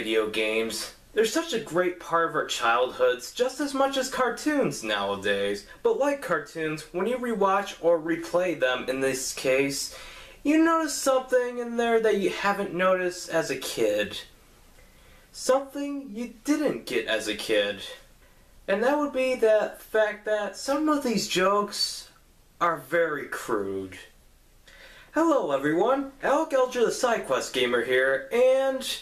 video games. They're such a great part of our childhoods, just as much as cartoons nowadays. But like cartoons, when you rewatch or replay them in this case, you notice something in there that you haven't noticed as a kid. Something you didn't get as a kid. And that would be the fact that some of these jokes are very crude. Hello everyone, Alec Alger the SideQuest Gamer here, and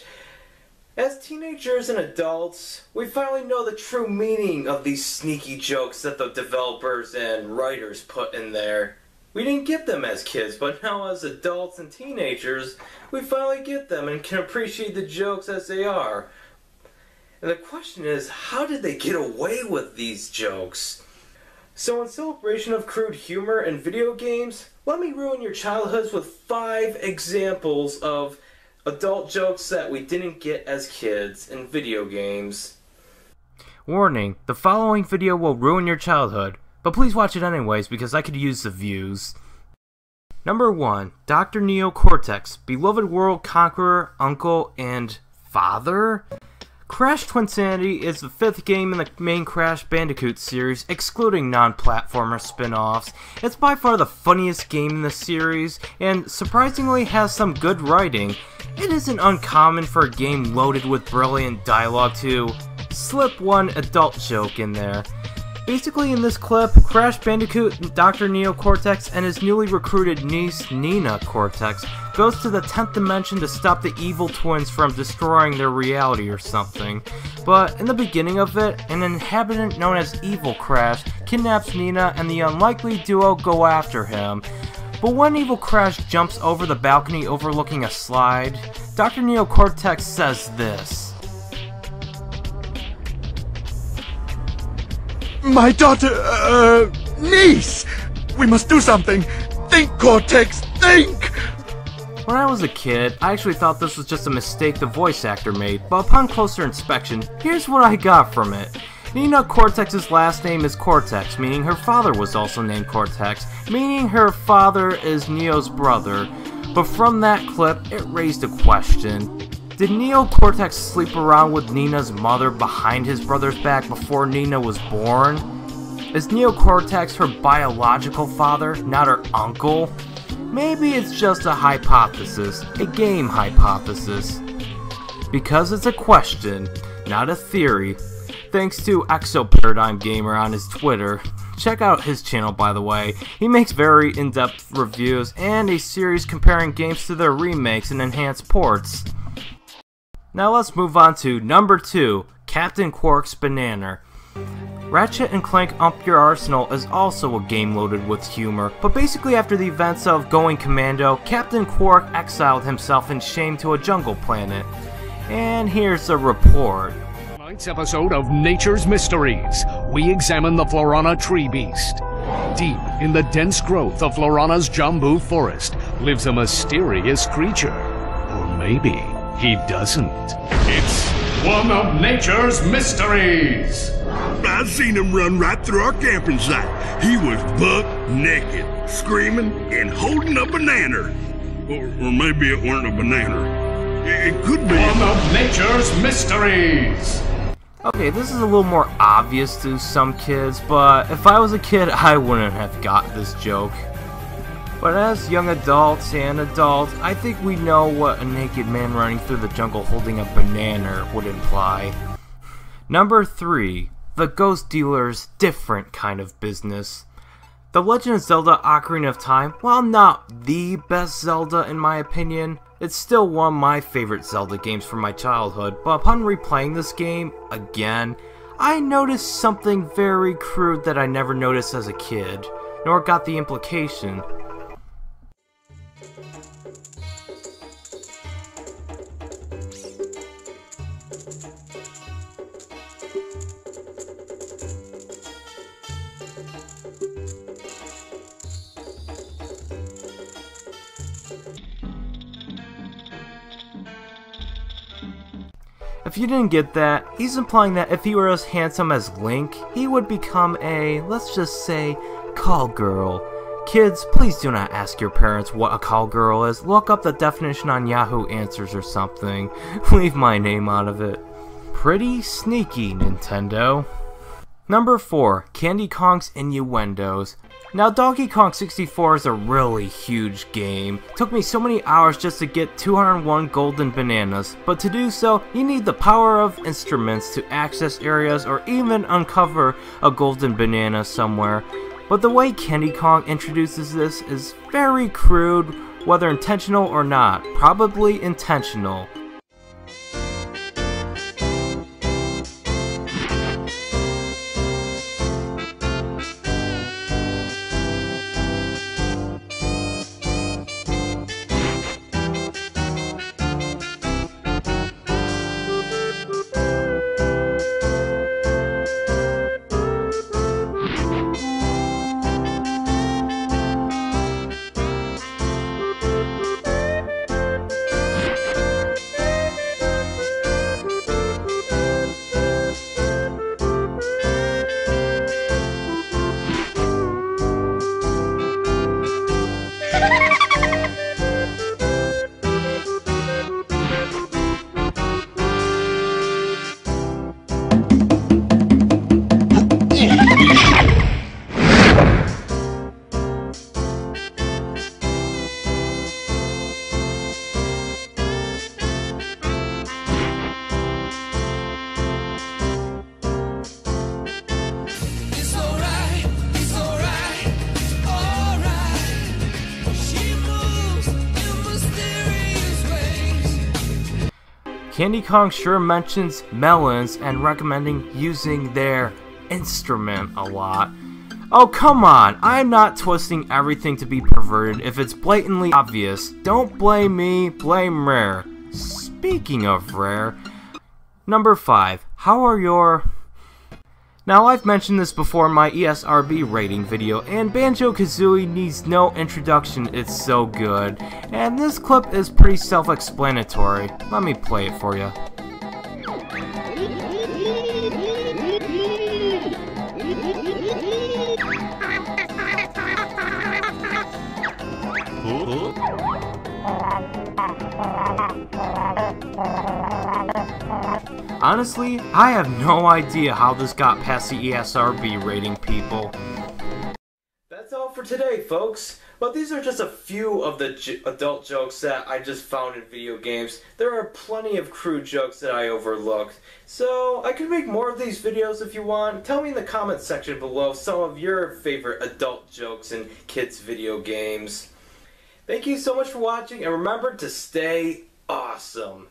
as teenagers and adults, we finally know the true meaning of these sneaky jokes that the developers and writers put in there. We didn't get them as kids, but now as adults and teenagers, we finally get them and can appreciate the jokes as they are. And the question is, how did they get away with these jokes? So in celebration of crude humor in video games, let me ruin your childhoods with 5 examples of adult jokes that we didn't get as kids in video games. Warning, the following video will ruin your childhood, but please watch it anyways because I could use the views. Number 1. Dr. Neo Cortex, beloved world conqueror, uncle, and father? Crash Twinsanity is the 5th game in the main Crash Bandicoot series, excluding non-platformer spin-offs. It's by far the funniest game in the series, and surprisingly has some good writing. It isn't uncommon for a game loaded with brilliant dialogue to slip one adult joke in there. Basically in this clip, Crash Bandicoot, Dr. Neo Cortex, and his newly recruited niece, Nina Cortex, goes to the 10th dimension to stop the evil twins from destroying their reality or something. But in the beginning of it, an inhabitant known as Evil Crash kidnaps Nina and the unlikely duo go after him. But when Evil Crash jumps over the balcony overlooking a slide, Dr. Neo Cortex says this. My daughter, niece! We must do something! Think, Cortex, think! When I was a kid, I actually thought this was just a mistake the voice actor made, but upon closer inspection, here's what I got from it. Nina Cortex's last name is Cortex, meaning her father was also named Cortex, meaning her father is Neo's brother. But from that clip, it raised a question. Did Neo Cortex sleep around with Nina's mother behind his brother's back before Nina was born? Is Neo Cortex her biological father, not her uncle? Maybe it's just a hypothesis, a game hypothesis. Because it's a question, not a theory. Thanks to Exoparadigm Gamer on his Twitter. Check out his channel, by the way. He makes very in-depth reviews and a series comparing games to their remakes and enhanced ports. Now let's move on to number 2, Captain Qwark's Bananer. Rachet and Clank Up Your Arsenal is also a game loaded with humor, but basically after the events of Going Commando, Captain Qwark exiled himself in shame to a jungle planet. And here's a report. Tonight's episode of Nature's Mysteries, we examine the Florana tree beast. Deep in the dense growth of Florana's Jambu forest lives a mysterious creature. Or maybe he doesn't. It's one of nature's mysteries. I seen him run right through our camping site. He was buck naked, screaming and holding a banana. Or maybe it weren't a banana. It could be one of nature's mysteries. Okay, this is a little more obvious to some kids, but if I was a kid, I wouldn't have got this joke. But as young adults and adults, I think we know what a naked man running through the jungle holding a banana would imply. Number 3. The Ghost Dealer's Different Kind of Business. The Legend of Zelda Ocarina of Time, while not the best Zelda in my opinion, it's still one of my favorite Zelda games from my childhood, but upon replaying this game, again, I noticed something very crude that I never noticed as a kid, nor got the implication. If you didn't get that, he's implying that if he were as handsome as Link, he would become a, let's just say, call girl. Kids, please do not ask your parents what a call girl is. Look up the definition on Yahoo Answers or something. Leave my name out of it. Pretty sneaky, Nintendo. Number 4. Candy Kong's Innuendos. Now, Donkey Kong 64 is a really huge game. Took me so many hours just to get 201 golden bananas, but to do so, you need the power of instruments to access areas or even uncover a golden banana somewhere. But the way Candy Kong introduces this is very crude, whether intentional or not. Probably intentional. Candy Kong sure mentions melons and recommending using their instrument a lot. Oh, come on! I'm not twisting everything to be perverted if it's blatantly obvious. Don't blame me, blame Rare. Speaking of Rare, number 5. How are your... Now, I've mentioned this before in my ESRB rating video, and Banjo-Kazooie needs no introduction, it's so good. And this clip is pretty self-explanatory. Let me play it for you. Honestly, I have no idea how this got past the ESRB rating, people. That's all for today, folks. But these are just a few of the adult jokes that I just found in video games. There are plenty of crude jokes that I overlooked. So, I could make more of these videos if you want. Tell me in the comments section below some of your favorite adult jokes in kids' video games. Thank you so much for watching, and remember to stay awesome.